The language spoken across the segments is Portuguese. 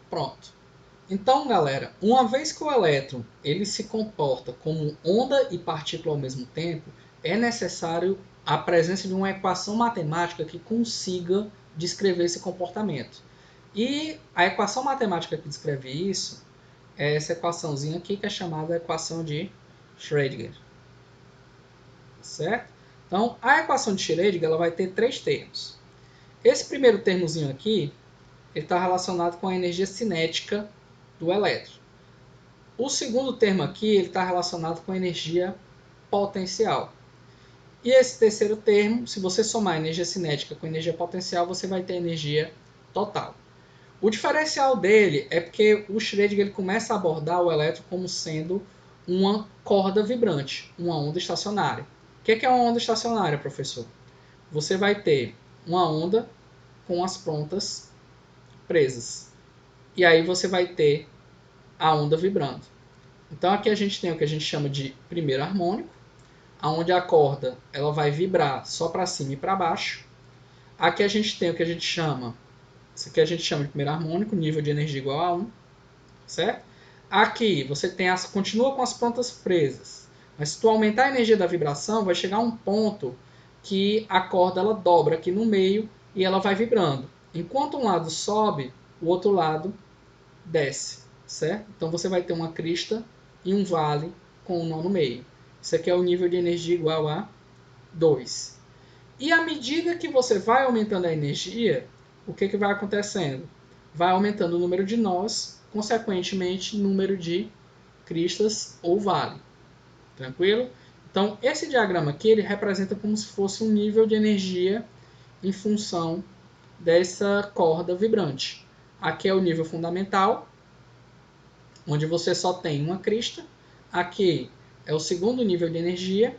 Pronto. Então, galera, uma vez que o elétron ele se comporta como onda e partícula ao mesmo tempo, é necessário a presença de uma equação matemática que consiga descrever esse comportamento. E a equação matemática que descreve isso é essa equaçãozinha aqui, que é chamada equação de Schrödinger. Certo? Então, a equação de Schrödinger ela vai ter três termos. Esse primeiro termozinho aqui está relacionado com a energia cinética do elétron. O segundo termo aqui está relacionado com a energia potencial. E esse terceiro termo, se você somar a energia cinética com a energia potencial, você vai ter energia total. O diferencial dele é porque o Schrödinger ele começa a abordar o elétron como sendo uma corda vibrante, uma onda estacionária. O que é uma onda estacionária, professor? Você vai ter uma onda com as pontas presas. E aí você vai ter a onda vibrando. Então aqui a gente tem o que a gente chama de primeiro harmônico, onde a corda ela vai vibrar só para cima e para baixo. Aqui a gente tem o que a gente chama, isso aqui a gente chama de primeiro harmônico, nível de energia igual a 1, certo? Aqui você tem continua com as pontas presas, mas se tu aumentar a energia da vibração, vai chegar a um ponto que a corda ela dobra aqui no meio e ela vai vibrando. Enquanto um lado sobe, o outro lado desce, certo? Então você vai ter uma crista e um vale com um nó no meio. Isso aqui é o nível de energia igual a 2. E à medida que você vai aumentando a energia, o que vai acontecendo? Vai aumentando o número de nós, consequentemente, o número de cristas ou vale. Tranquilo? Então, esse diagrama aqui ele representa como se fosse um nível de energia em função dessa corda vibrante. Aqui é o nível fundamental, onde você só tem uma crista. Aqui é o segundo nível de energia,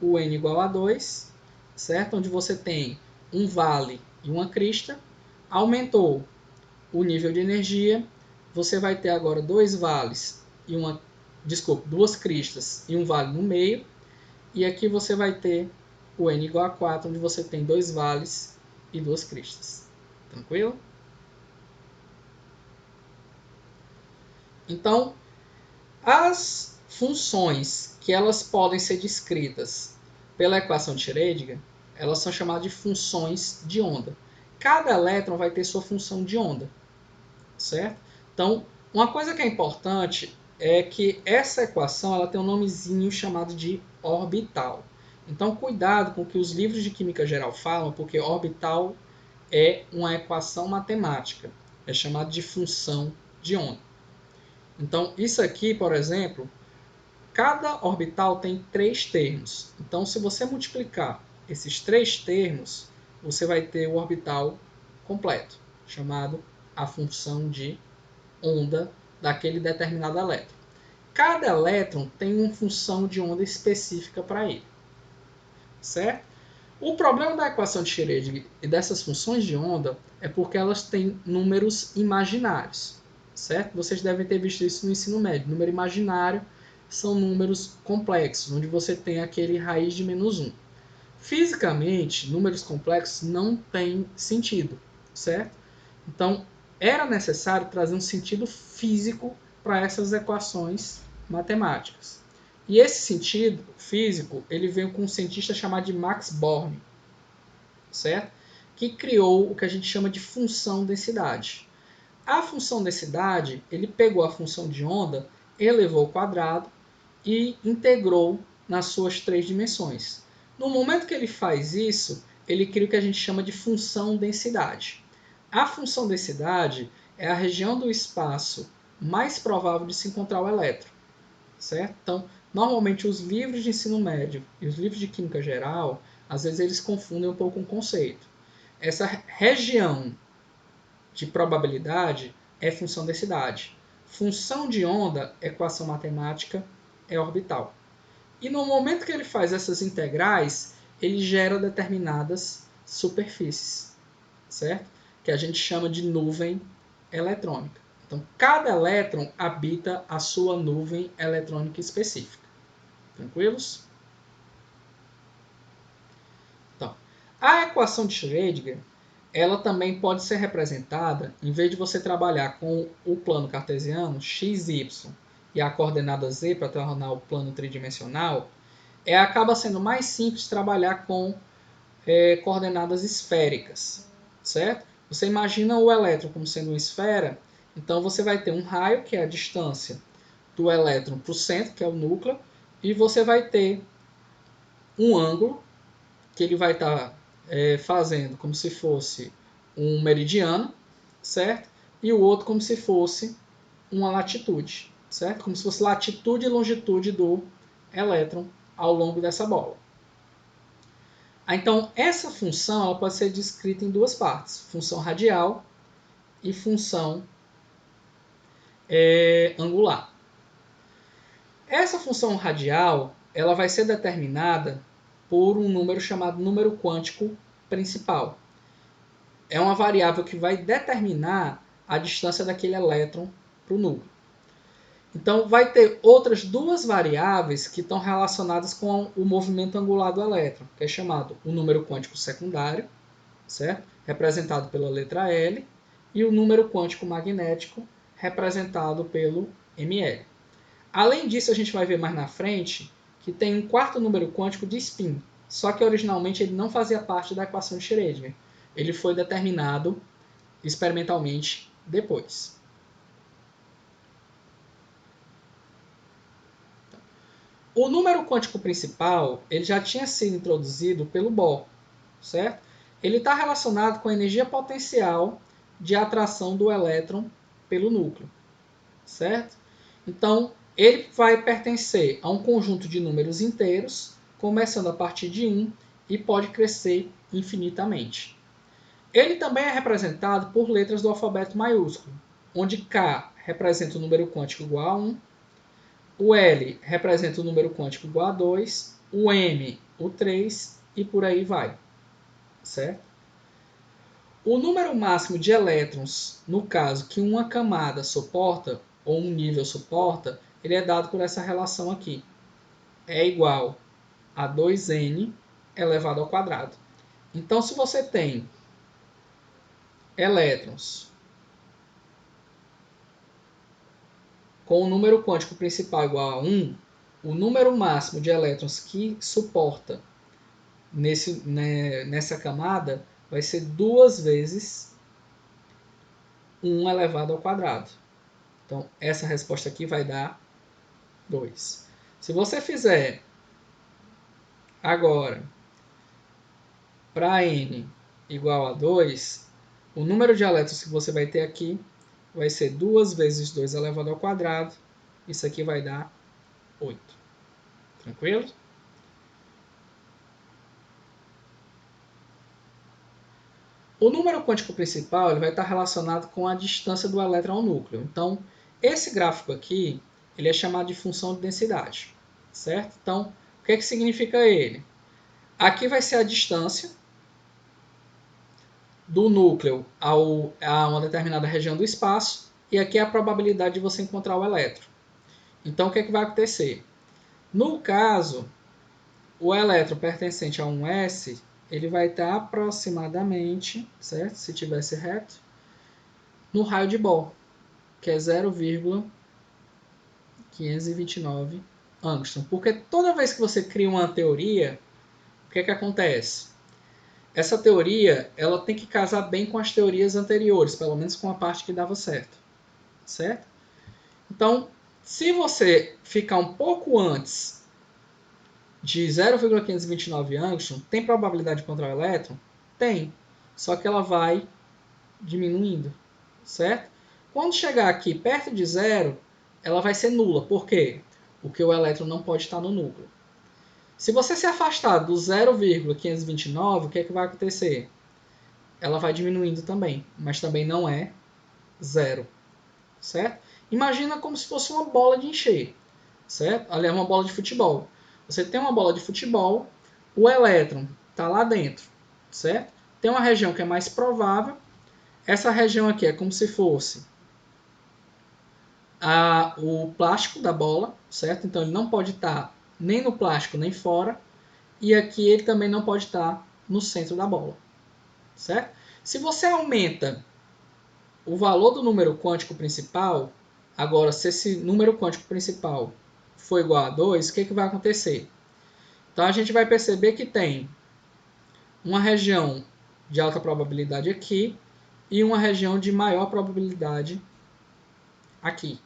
o N igual a 2, certo? Onde você tem um vale e uma crista. Aumentou o nível de energia, você vai ter agora dois vales e duas cristas e um vale no meio. E aqui você vai ter o N igual a 4, onde você tem dois vales e duas cristas. Tranquilo? Então, as funções que elas podem ser descritas pela equação de Schrödinger, elas são chamadas de funções de onda. Cada elétron vai ter sua função de onda, certo? Então, uma coisa que é importante é que essa equação ela tem um nomezinho chamado de orbital. Então, cuidado com o que os livros de química geral falam, porque orbital é uma equação matemática, é chamado de função de onda. Então, isso aqui, por exemplo, cada orbital tem 3 termos. Então, se você multiplicar esses 3 termos, você vai ter o orbital completo, chamado a função de onda daquele determinado elétron. Cada elétron tem uma função de onda específica para ele. Certo? O problema da equação de Schrödinger e dessas funções de onda é porque elas têm números imaginários. Certo? Vocês devem ter visto isso no ensino médio. Número imaginário são números complexos, onde você tem aquele raiz de -1. Fisicamente, números complexos não têm sentido, certo? Então, era necessário trazer um sentido físico para essas equações matemáticas. E esse sentido físico, ele veio com um cientista chamado de Max Born, certo? Que criou o que a gente chama de função densidade. A função densidade, ele pegou a função de onda, elevou ao quadrado e integrou nas suas 3 dimensões. No momento que ele faz isso, ele cria o que a gente chama de função densidade. A função densidade é a região do espaço mais provável de se encontrar o elétron, certo? Então, normalmente os livros de ensino médio e os livros de química geral, às vezes eles confundem um pouco o conceito. Essa região de probabilidade é função densidade. Função de onda, equação matemática, é orbital. E no momento que ele faz essas integrais, ele gera determinadas superfícies, certo? Que a gente chama de nuvem eletrônica. Então, cada elétron habita a sua nuvem eletrônica específica. Tranquilos? Então, a equação de Schrödinger ela também pode ser representada, em vez de você trabalhar com o plano cartesiano, x, y, e a coordenada z para tornar o plano tridimensional, acaba sendo mais simples trabalhar com coordenadas esféricas, certo? Você imagina o elétron como sendo uma esfera, então você vai ter um raio, que é a distância do elétron para o centro, que é o núcleo, e você vai ter um ângulo, que ele vai estar fazendo como se fosse um meridiano, certo? E o outro como se fosse uma latitude, certo? Como se fosse latitude e longitude do elétron ao longo dessa bola. Então, essa função ela pode ser descrita em duas partes, função radial e função angular. Essa função radial ela vai ser determinada por um número chamado número quântico principal. É uma variável que vai determinar a distância daquele elétron para o núcleo. Então, vai ter outras duas variáveis que estão relacionadas com o movimento angular do elétron, que é chamado o número quântico secundário, certo? Representado pela letra L, e o número quântico magnético, representado pelo Ml. Além disso, a gente vai ver mais na frente que tem um quarto número quântico de spin, só que originalmente ele não fazia parte da equação de Schrödinger. Ele foi determinado experimentalmente depois. O número quântico principal ele já tinha sido introduzido pelo Bohr, certo? Ele está relacionado com a energia potencial de atração do elétron pelo núcleo, certo? Então, ele vai pertencer a um conjunto de números inteiros, começando a partir de 1 e pode crescer infinitamente. Ele também é representado por letras do alfabeto maiúsculo, onde K representa o número quântico igual a 1, o L representa o número quântico igual a 2, o M, o 3 e por aí vai, certo? O número máximo de elétrons, no caso que uma camada suporta, ou um nível suporta, ele é dado por essa relação aqui. É igual a 2n elevado ao quadrado. Então, se você tem elétrons com o número quântico principal igual a 1, o número máximo de elétrons que suporta nessa camada vai ser 2 vezes 1 elevado ao quadrado. Então, essa resposta aqui vai dar 2. Se você fizer agora para n igual a 2, o número de elétrons que você vai ter aqui vai ser 2 vezes 2 elevado ao quadrado. Isso aqui vai dar 8. Tranquilo? O número quântico principal ele vai estar relacionado com a distância do elétron ao núcleo. Então, esse gráfico aqui ele é chamado de função de densidade, certo? Então, o que significa ele? Aqui vai ser a distância do núcleo a uma determinada região do espaço e aqui é a probabilidade de você encontrar o elétron. Então, o que vai acontecer? No caso, o elétron pertencente a um S, ele vai estar aproximadamente, certo? Se tivesse reto, no raio de Bohr, que é 0,529 angstrom. Porque toda vez que você cria uma teoria, o que acontece? Essa teoria ela tem que casar bem com as teorias anteriores, pelo menos com a parte que dava certo. Certo? Então, se você ficar um pouco antes de 0,529 angstrom, tem probabilidade de encontrar o elétron? Tem. Só que ela vai diminuindo. Certo? Quando chegar aqui perto de zero, ela vai ser nula. Por quê? Porque o elétron não pode estar no núcleo. Se você se afastar do 0,529, o que vai acontecer? Ela vai diminuindo também, mas também não é zero, certo? Imagina como se fosse uma bola de encher, certo? Ali é uma bola de futebol. Você tem uma bola de futebol, o elétron está lá dentro, certo? Tem uma região que é mais provável. Essa região aqui é como se fosse o plástico da bola, certo? Então ele não pode estar nem no plástico nem fora. E aqui ele também não pode estar no centro da bola, certo? Se você aumenta o valor do número quântico principal, agora se esse número quântico principal for igual a 2, o que vai acontecer? Então a gente vai perceber que tem uma região de alta probabilidade aqui e uma região de maior probabilidade aqui,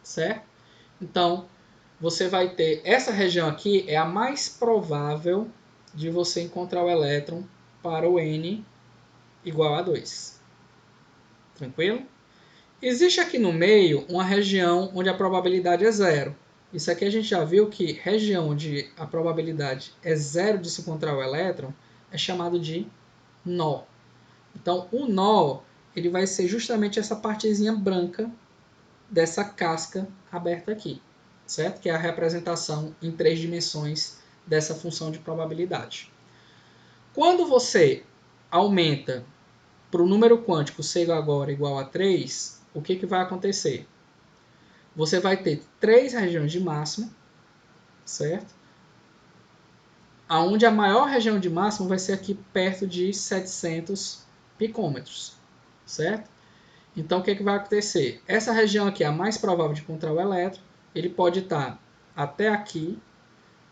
certo? Então, você vai ter essa região aqui é a mais provável de você encontrar o elétron para o N igual a 2. Tranquilo? Existe aqui no meio uma região onde a probabilidade é zero. Isso aqui a gente já viu que região onde a probabilidade é zero de se encontrar o elétron é chamado de nó. Então, o nó ele vai ser justamente essa partezinha branca dessa casca aberta aqui, certo? Que é a representação em 3 dimensões dessa função de probabilidade. Quando você aumenta para o número quântico ser agora igual a 3, o que vai acontecer? Você vai ter 3 regiões de máximo, certo? Onde a maior região de máximo vai ser aqui perto de 700 picômetros, certo? Então, o que vai acontecer? Essa região aqui é a mais provável de encontrar o elétron. Ele pode estar até aqui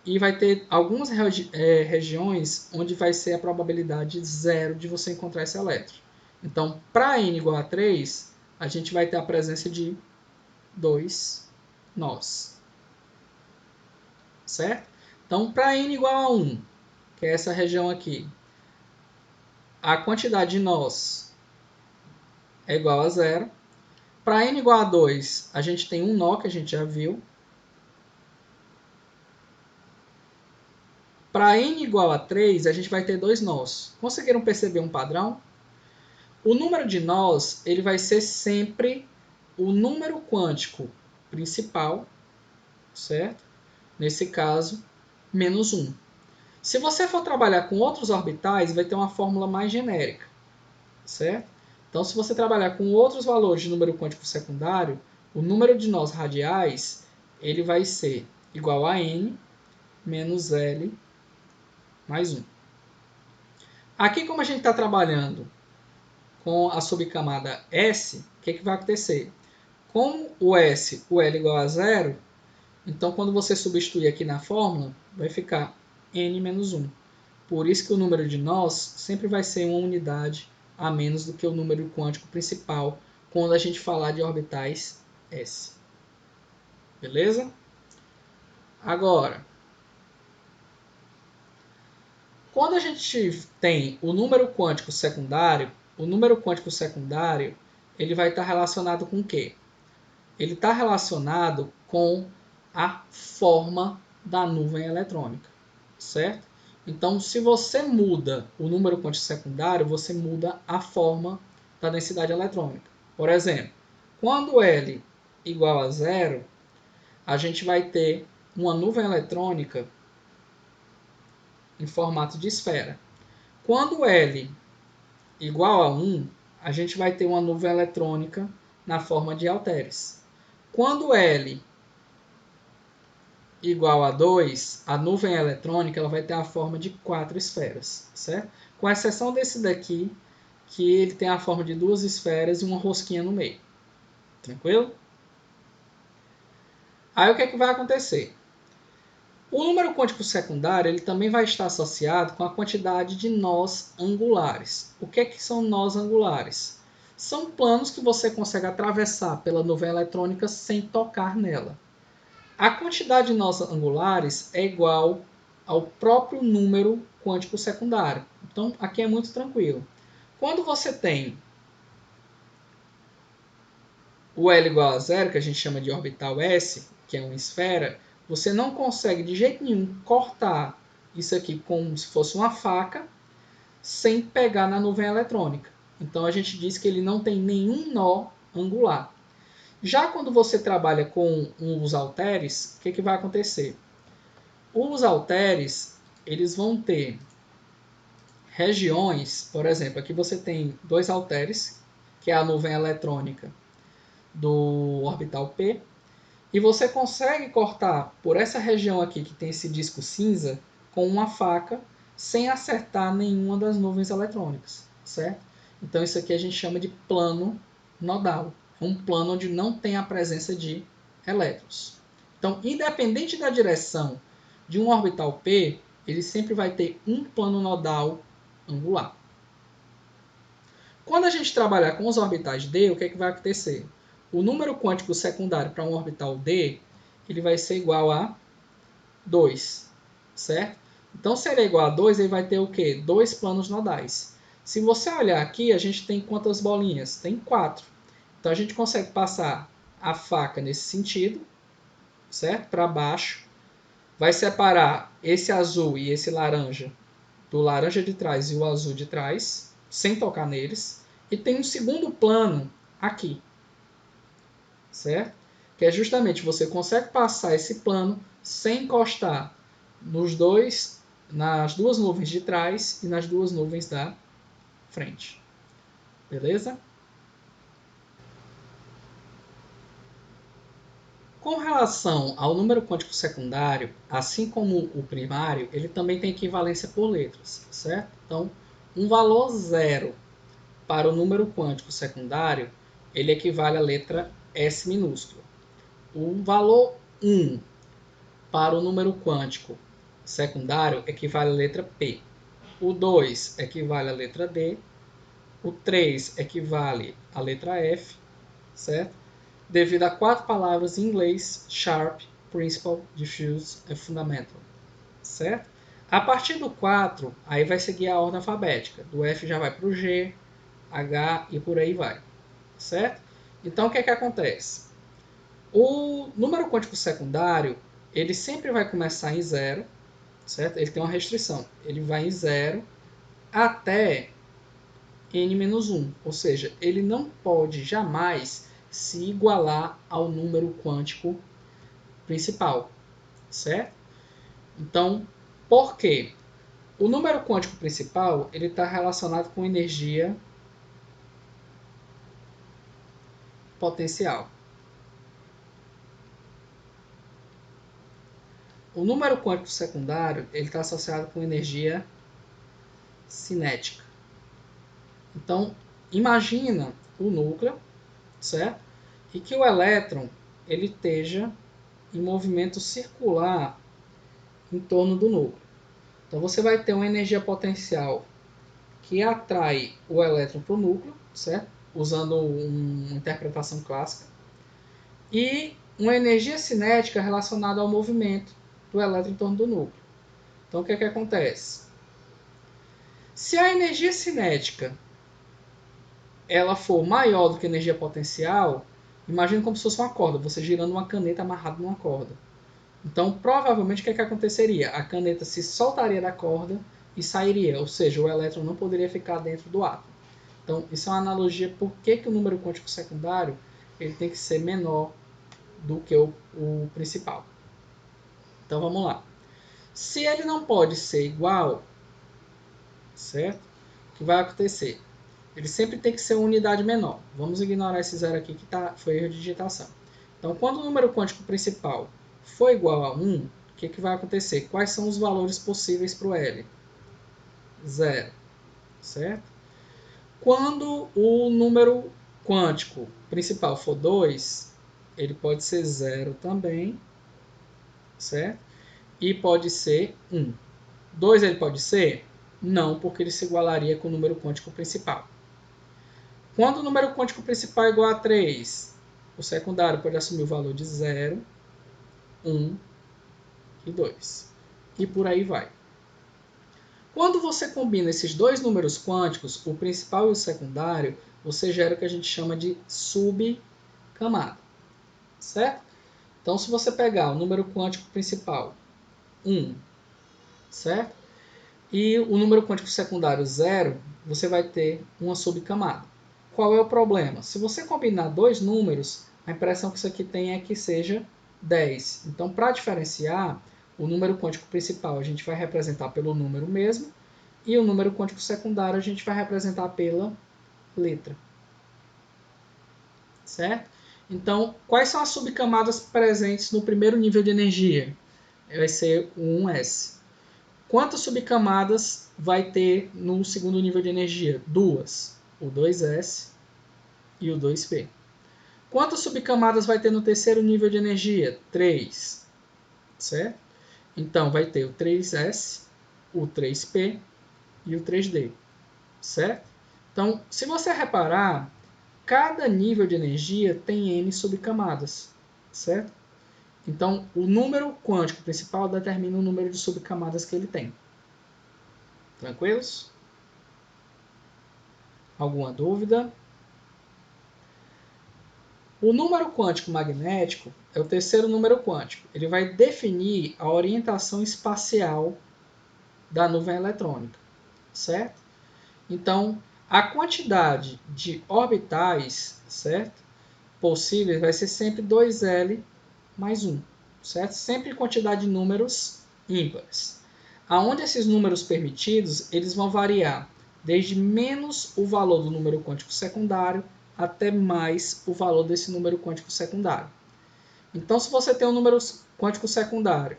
e vai ter algumas regiões onde vai ser a probabilidade zero de você encontrar esse elétron. Então, para n igual a 3, a gente vai ter a presença de 2 nós. Certo? Então, para n igual a 1, que é essa região aqui, a quantidade de nós é igual a zero. Para n igual a 2, a gente tem um nó, que a gente já viu. Para n igual a 3, a gente vai ter 2 nós. Conseguiram perceber um padrão? O número de nós ele vai ser sempre o número quântico principal, certo? Nesse caso, menos 1. Se você for trabalhar com outros orbitais, vai ter uma fórmula mais genérica, certo? Então, se você trabalhar com outros valores de número quântico secundário, o número de nós radiais ele vai ser igual a n menos L mais 1. Aqui, como a gente está trabalhando com a subcamada S, o que vai acontecer? Como o S, o L igual a zero, então quando você substituir aqui na fórmula, vai ficar n menos 1. Por isso que o número de nós sempre vai ser uma unidade a menos do que o número quântico principal quando a gente falar de orbitais S. Beleza? Agora, quando a gente tem o número quântico secundário ele vai estar relacionado com o quê? Ele está relacionado com a forma da nuvem eletrônica, certo? Então, se você muda o número quântico secundário, você muda a forma da densidade eletrônica. Por exemplo, quando L igual a zero, a gente vai ter uma nuvem eletrônica em formato de esfera. Quando L igual a 1, a gente vai ter uma nuvem eletrônica na forma de halteres. Quando L igual a 2, a nuvem eletrônica ela vai ter a forma de 4 esferas, certo? Com exceção desse daqui, que ele tem a forma de 2 esferas e uma rosquinha no meio. Tranquilo? Aí o que vai acontecer? O número quântico secundário ele também vai estar associado com a quantidade de nós angulares. O que são nós angulares? São planos que você consegue atravessar pela nuvem eletrônica sem tocar nela. A quantidade de nós angulares é igual ao próprio número quântico secundário. Então, aqui é muito tranquilo. Quando você tem o L igual a zero, que a gente chama de orbital S, que é uma esfera, você não consegue de jeito nenhum cortar isso aqui como se fosse uma faca sem pegar na nuvem eletrônica. Então, a gente diz que ele não tem nenhum nó angular. Já quando você trabalha com os halteres, o que vai acontecer? Os halteres eles vão ter regiões, por exemplo, aqui você tem 2 halteres, que é a nuvem eletrônica do orbital P, e você consegue cortar por essa região aqui que tem esse disco cinza com uma faca sem acertar nenhuma das nuvens eletrônicas. certo? Então isso aqui a gente chama de plano nodal. É um plano onde não tem a presença de elétrons. Então, independente da direção de um orbital P, ele sempre vai ter um plano nodal angular. Quando a gente trabalhar com os orbitais D, o que é que vai acontecer? O número quântico secundário para um orbital D, ele vai ser igual a 2, certo? Então, se ele é igual a 2, ele vai ter o quê? 2 planos nodais. Se você olhar aqui, a gente tem quantas bolinhas? Tem 4. Então, a gente consegue passar a faca nesse sentido, certo? Para baixo. Vai separar esse azul e esse laranja do laranja de trás e o azul de trás, sem tocar neles. E tem um segundo plano aqui, certo? Que é justamente você consegue passar esse plano sem encostar nas duas nuvens de trás e nas duas nuvens da frente. Beleza? Com relação ao número quântico secundário, assim como o primário, ele também tem equivalência por letras, certo? Então, um valor 0 para o número quântico secundário, ele equivale à letra S minúscula. O valor 1 para o número quântico secundário equivale à letra P. O 2 equivale à letra D. O 3 equivale à letra F, certo? Devido a 4 palavras em inglês: Sharp, Principal, Diffuse e Fundamental, certo? A partir do 4, aí vai seguir a ordem alfabética. Do F já vai para o G, H e por aí vai, certo? Então, o que é que acontece? O número quântico secundário, ele sempre vai começar em 0, certo? Ele tem uma restrição. Ele vai em 0 até n-1, ou seja, ele não pode jamais se igualar ao número quântico principal, certo? Então, por quê? O número quântico principal ele está relacionado com energia potencial. O número quântico secundário ele está associado com energia cinética. Então, imagina o núcleo, certo? E que o elétron ele esteja em movimento circular em torno do núcleo. Então, você vai ter uma energia potencial que atrai o elétron para o núcleo, certo? Usando uma interpretação clássica. E uma energia cinética relacionada ao movimento do elétron em torno do núcleo. Então, o que é que acontece? Se a energia cinética ela for maior do que a energia potencial, imagine como se fosse uma corda, você girando uma caneta amarrada numa corda. Então, provavelmente, o que aconteceria? A caneta se soltaria da corda e sairia, ou seja, o elétron não poderia ficar dentro do átomo. Então, isso é uma analogia por que o número quântico secundário ele tem que ser menor do que o principal. Então, vamos lá. Se ele não pode ser igual, certo? O que vai acontecer? Ele sempre tem que ser uma unidade menor. Vamos ignorar esse zero aqui que foi erro de digitação. Então, quando o número quântico principal for igual a 1, o que vai acontecer? Quais são os valores possíveis para o L? 0, certo? Quando o número quântico principal for 2, ele pode ser 0 também, certo? E pode ser 1. 2 ele pode ser? Não, porque ele se igualaria com o número quântico principal. Quando o número quântico principal é igual a 3, o secundário pode assumir o valor de 0, 1 e 2. E por aí vai. Quando você combina esses dois números quânticos, o principal e o secundário, você gera o que a gente chama de subcamada. Certo? Então, se você pegar o número quântico principal, 1, certo? E o número quântico secundário, 0, você vai ter uma subcamada. Qual é o problema? Se você combinar dois números, a impressão que isso aqui tem é que seja 10. Então, para diferenciar, o número quântico principal a gente vai representar pelo número mesmo, e o número quântico secundário a gente vai representar pela letra. Certo? Então, quais são as subcamadas presentes no primeiro nível de energia? Vai ser o 1s. Quantas subcamadas vai ter no segundo nível de energia? 2. O 2s e o 2p. Quantas subcamadas vai ter no terceiro nível de energia? 3. Certo? Então, vai ter o 3s, o 3p e o 3d. Certo? Então, se você reparar, cada nível de energia tem n subcamadas. Certo? Então, o número quântico principal determina o número de subcamadas que ele tem. Tranquilos? Alguma dúvida? O número quântico magnético é o terceiro número quântico. Ele vai definir a orientação espacial da nuvem eletrônica, certo? Então, a quantidade de orbitais, certo, possíveis vai ser sempre 2L mais 1, certo? Sempre quantidade de números ímpares. Aonde esses números permitidos, eles vão variar desde menos o valor do número quântico secundário até mais o valor desse número quântico secundário. Então, se você tem um número quântico secundário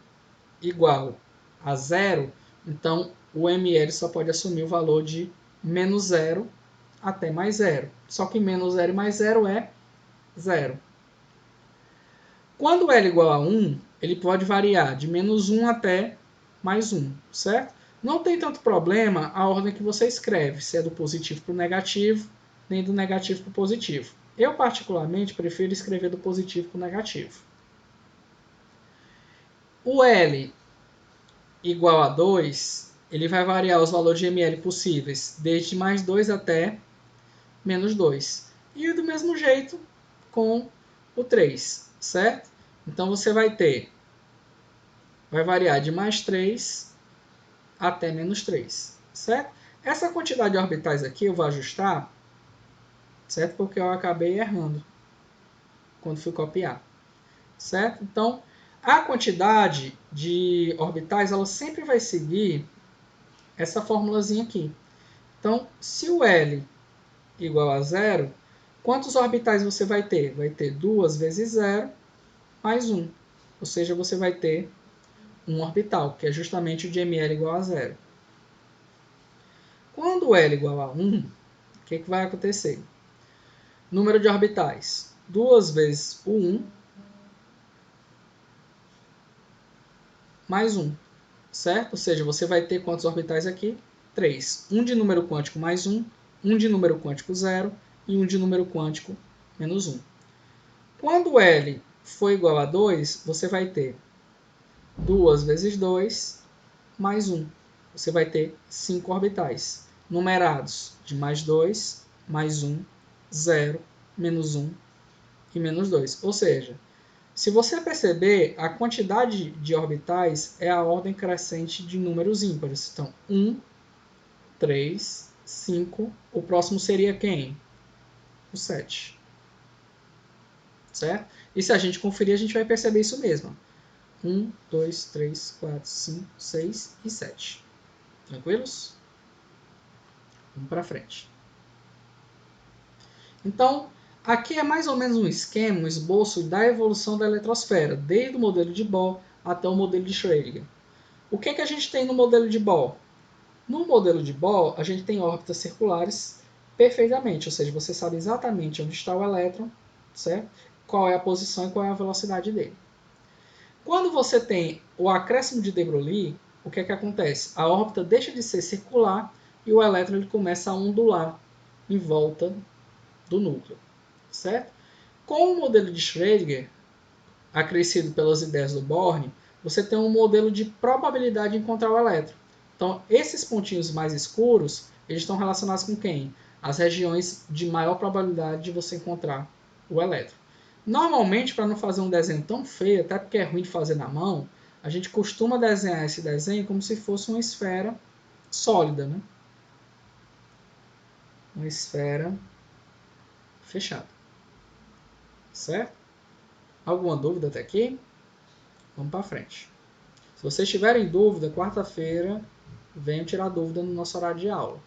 igual a 0, então o ml só pode assumir o valor de menos 0 até mais 0. Só que menos 0 e mais 0 é 0. Quando L é igual a 1, ele pode variar de menos 1 até mais 1, certo? Não tem tanto problema a ordem que você escreve, se é do positivo para o negativo, nem do negativo para o positivo. Eu, particularmente, prefiro escrever do positivo para o negativo. O L igual a 2, ele vai variar os valores de ml possíveis, desde mais 2 até menos 2. E do mesmo jeito com o 3, certo? Então você vai variar de mais 3 até menos 3, certo? Essa quantidade de orbitais aqui eu vou ajustar, certo? Porque eu acabei errando quando fui copiar, certo? Então, a quantidade de orbitais, ela sempre vai seguir essa formulazinha aqui. Então, se o L igual a 0, quantos orbitais você vai ter? Vai ter 2 vezes 0 mais 1. Ou seja, você vai ter um orbital, que é justamente o de ml igual a 0. Quando L igual a 1, o que vai acontecer? Número de orbitais. 2 vezes o 1 mais 1. Certo? Ou seja, você vai ter quantos orbitais aqui? 3. 1 de número quântico mais 1, 1 de número quântico 0 e 1 de número quântico menos 1. Quando L for igual a 2, você vai ter 2 vezes 2 mais 1. Você vai ter 5 orbitais, numerados de mais 2, mais 1, 0, menos 1 e menos 2. Ou seja, se você perceber, a quantidade de orbitais é a ordem crescente de números ímpares. Então, 1, 3, 5. O próximo seria quem? O 7. Certo? E se a gente conferir, a gente vai perceber isso mesmo. 1, 2, 3, 4, 5, 6 e 7. Tranquilos? Vamos para frente. Então, aqui é mais ou menos um esquema, um esboço da evolução da eletrosfera, desde o modelo de Bohr até o modelo de Schrödinger. O que a gente tem no modelo de Bohr? No modelo de Bohr, a gente tem órbitas circulares perfeitamente, ou seja, você sabe exatamente onde está o elétron, certo? Qual é a posição e qual é a velocidade dele. Quando você tem o acréscimo de de Broglie, o que acontece? A órbita deixa de ser circular e o elétron ele começa a ondular em volta do núcleo, certo? Com o modelo de Schrödinger, acrescido pelas ideias do Born, você tem um modelo de probabilidade de encontrar o elétron. Então, esses pontinhos mais escuros, eles estão relacionados com quem? As regiões de maior probabilidade de você encontrar o elétron. Normalmente, para não fazer um desenho tão feio, até porque é ruim de fazer na mão, a gente costuma desenhar esse desenho como se fosse uma esfera sólida, né? Uma esfera fechada. Certo? Alguma dúvida até aqui? Vamos para frente. Se vocês tiverem dúvida, quarta-feira, venham tirar dúvida no nosso horário de aula.